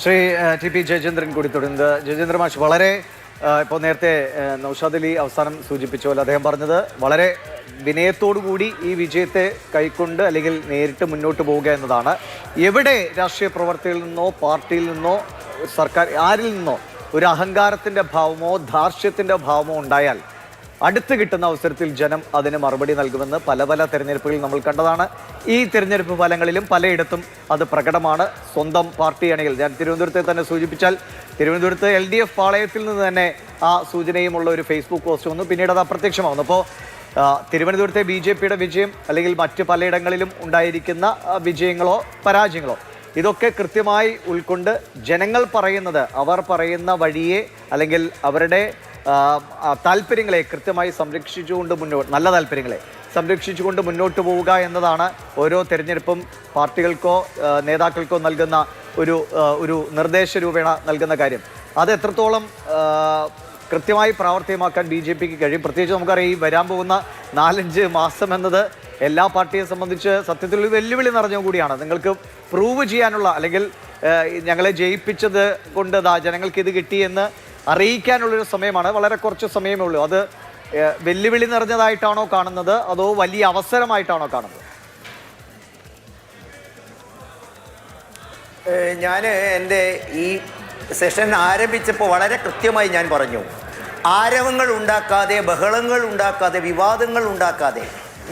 Shri T P Jayachandran കൂടി തുടരുന്നത്. ജയചന്ദ്ര മാഷ് വളരെ ഇപ്പോൾ നേരത്തെ നൗഷാദ് അലി അവസാനം സൂചിപ്പിച്ച പോലെ അദ്ദേഹം പറഞ്ഞത് വളരെ വിനയത്തോടു കൂടി ഈ വിജയത്തെ കൈക്കൊണ്ട് അല്ലെങ്കിൽ നേരിട്ട് മുന്നോട്ട് പോവുക എന്നതാണ്. എവിടെ രാഷ്ട്രീയ പ്രവർത്തികളിൽ നിന്നോ പാർട്ടിയിൽ നിന്നോ സർക്കാർ ആരിൽ നിന്നോ ഒരു അഹങ്കാരത്തിൻ്റെ ഭാവമോ ധാർഷ്ട്യത്തിൻ്റെ ഭാവമോ ഉണ്ടായാൽ അടുത്ത് കിട്ടുന്ന അവസരത്തിൽ ജനം അതിന് മറുപടി നൽകുമെന്ന് പല പല തെരഞ്ഞെടുപ്പുകളിൽ നമ്മൾ കണ്ടതാണ്. ഈ തെരഞ്ഞെടുപ്പ് ഫലങ്ങളിലും പലയിടത്തും അത് പ്രകടമാണ്. സ്വന്തം പാർട്ടി അണികൾ, ഞാൻ തിരുവനന്തപുരത്തെ തന്നെ സൂചിപ്പിച്ചാൽ തിരുവനന്തപുരത്ത് LDF പാളയത്തിൽ നിന്ന് തന്നെ ആ സൂചനയുമുള്ള ഒരു ഫേസ്ബുക്ക് പോസ്റ്റ് വന്നു. പിന്നീട് അത് അപ്രത്യക്ഷമാകുന്നു. അപ്പോൾ തിരുവനന്തപുരത്തെ BJPയുടെ വിജയം അല്ലെങ്കിൽ മറ്റ് പലയിടങ്ങളിലും ഉണ്ടായിരിക്കുന്ന വിജയങ്ങളോ പരാജയങ്ങളോ ഇതൊക്കെ കൃത്യമായി ഉൾക്കൊണ്ട് ജനങ്ങൾ പറയുന്നത്, അവർ പറയുന്ന വഴിയെ അല്ലെങ്കിൽ അവരുടെ താല്പര്യങ്ങളെ കൃത്യമായി സംരക്ഷിച്ചുകൊണ്ട് നല്ല താല്പര്യങ്ങളെ സംരക്ഷിച്ചുകൊണ്ട് മുന്നോട്ട് പോവുക എന്നതാണ് ഓരോ തെരഞ്ഞെടുപ്പും പാർട്ടികൾക്കോ നേതാക്കൾക്കോ നൽകുന്ന ഒരു നിർദ്ദേശ രൂപേണ നൽകുന്ന കാര്യം. അത് എത്രത്തോളം കൃത്യമായി പ്രാവർത്തികമാക്കാൻ BJPക്ക് കഴിയും? പ്രത്യേകിച്ച് നമുക്കറിയാം, ഈ വരാൻ പോകുന്ന 4-5 മാസം എന്നത് എല്ലാ പാർട്ടിയെ സംബന്ധിച്ച് സത്യത്തിൽ ഒരു വെല്ലുവിളി നിറഞ്ഞ കൂടിയാണ്. നിങ്ങൾക്ക് പ്രൂവ് ചെയ്യാനുള്ള അല്ലെങ്കിൽ ഞങ്ങളെ ജയിപ്പിച്ചത് കൊണ്ട് ജനങ്ങൾക്ക് ഇത് കിട്ടിയെന്ന് അറിയിക്കാനുള്ളൊരു സമയമാണ്. വളരെ കുറച്ച് സമയമേ ഉള്ളൂ. അത് വെല്ലുവിളി നിറഞ്ഞതായിട്ടാണോ കാണുന്നത്, അതോ വലിയ അവസരമായിട്ടാണോ കാണുന്നത്? ഞാൻ എൻ്റെ ഈ സെഷൻ ആരംഭിച്ചപ്പോൾ വളരെ കൃത്യമായി ഞാൻ പറഞ്ഞു, ആരവങ്ങൾ ഉണ്ടാക്കാതെ, ബഹളങ്ങൾ ഉണ്ടാക്കാതെ, വിവാദങ്ങൾ ഉണ്ടാക്കാതെ,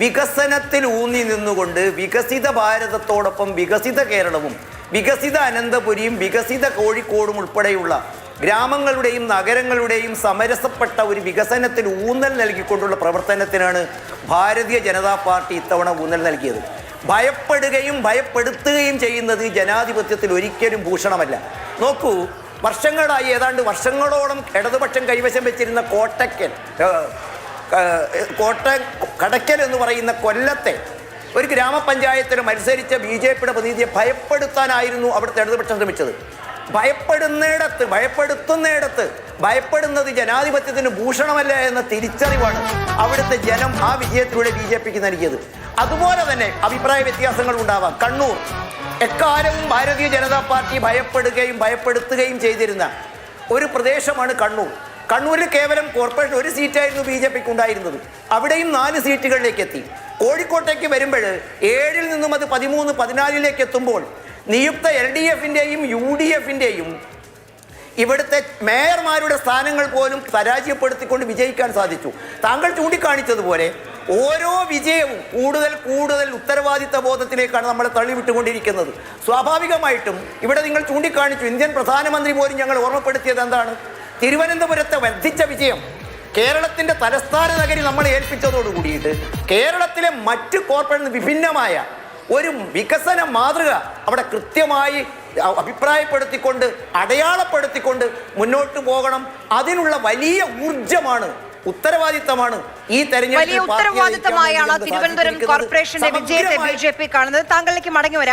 വികസനത്തിൽ ഊന്നി നിന്നുകൊണ്ട് വികസിത ഭാരതത്തോടൊപ്പം വികസിത കേരളവും വികസിത അനന്തപുരിയും വികസിത കോഴിക്കോടും ഉൾപ്പെടെയുള്ള ഗ്രാമങ്ങളുടെയും നഗരങ്ങളുടെയും സമരസപ്പെട്ട ഒരു വികസനത്തിൽ ഊന്നൽ നൽകിക്കൊണ്ടുള്ള പ്രവർത്തനത്തിനാണ് ഭാരതീയ ജനതാ പാർട്ടി ഇത്തവണ ഊന്നൽ നൽകിയത്. ഭയപ്പെടുകയും ഭയപ്പെടുത്തുകയും ചെയ്യുന്നത് ജനാധിപത്യത്തിൽ ഒരിക്കലും ഭൂഷണമല്ല. നോക്കൂ, വർഷങ്ങളായി, ഏതാണ്ട് വർഷങ്ങളോളം ഇടതുപക്ഷം കൈവശം വെച്ചിരുന്ന കടക്കൽ എന്ന് പറയുന്ന കൊല്ലത്തെ ഒരു ഗ്രാമപഞ്ചായത്തിൽ മത്സരിച്ച BJPയുടെ പ്രതിനിധിയെ ഭയപ്പെടുത്താനായിരുന്നു അവിടുത്തെ ഇടതുപക്ഷം ശ്രമിച്ചത്. ഭയപ്പെടുത്തുന്നിടത്ത് ഭയപ്പെടുന്നത് ജനാധിപത്യത്തിന് ഭൂഷണമല്ല എന്ന തിരിച്ചറിവാണ് അവിടുത്തെ ജനം ആ വിജയത്തിലൂടെ BJPക്ക് നൽകിയത്. അതുപോലെ തന്നെ അഭിപ്രായ വ്യത്യാസങ്ങൾ ഉണ്ടാവാം. കണ്ണൂർ എക്കാലവും ഭാരതീയ ജനതാ പാർട്ടി ഭയപ്പെടുകയും ഭയപ്പെടുത്തുകയും ചെയ്തിരുന്ന ഒരു പ്രദേശമാണ് കണ്ണൂർ. കണ്ണൂരിൽ കേവലം കോർപ്പറേഷൻ 1 സീറ്റായിരുന്നു BJPക്ക് ഉണ്ടായിരുന്നത്. അവിടെയും 4 സീറ്റുകളിലേക്ക് എത്തി. കോഴിക്കോട്ടേക്ക് വരുമ്പോൾ 7-ൽ നിന്നും അത് 13-14 എത്തുമ്പോൾ നിയുക്ത LDFൻ്റെയും UDFൻ്റെയും ഇവിടുത്തെ മേയർമാരുടെ സ്ഥാനങ്ങൾ പോലും പരാജയപ്പെടുത്തിക്കൊണ്ട് വിജയിക്കാൻ സാധിച്ചു. താങ്കൾ ചൂണ്ടിക്കാണിച്ചതുപോലെ ഓരോ വിജയവും കൂടുതൽ ഉത്തരവാദിത്ത ബോധത്തിലേക്കാണ് നമ്മളെ തള്ളിവിട്ടുകൊണ്ടിരിക്കുന്നത്. സ്വാഭാവികമായിട്ടും ഇവിടെ നിങ്ങൾ ചൂണ്ടിക്കാണിച്ചു, ഇന്ത്യൻ പ്രധാനമന്ത്രി പോലും ഞങ്ങൾ ഓർമ്മപ്പെടുത്തിയത് എന്താണ്? തിരുവനന്തപുരത്തെ വർദ്ധിച്ച വിജയം കേരളത്തിൻ്റെ തലസ്ഥാന നഗരി നമ്മളെ ഏൽപ്പിച്ചതോടുകൂടിയിട്ട് കേരളത്തിലെ മറ്റ് കോർപ്പറേറ്റ് വിഭിന്നമായ ഒരു വികസന മാതൃക അവിടെ കൃത്യമായി അഭിപ്രായപ്പെടുത്തിക്കൊണ്ട് അടയാളപ്പെടുത്തിക്കൊണ്ട് മുന്നോട്ട് പോകണം. അതിനുള്ള വലിയ ഊർജമാണ്, ഉത്തരവാദിത്തമാണ് ഈ തെരഞ്ഞെടുപ്പ്. വലിയ ഉത്തരവാദിത്തമായാണ് തിരുവനന്തപുരം കോർപ്പറേഷന്റെ വിജയത്തെ BJP കാണുന്നത്. താങ്കളിലേക്ക് മടങ്ങി വരാം.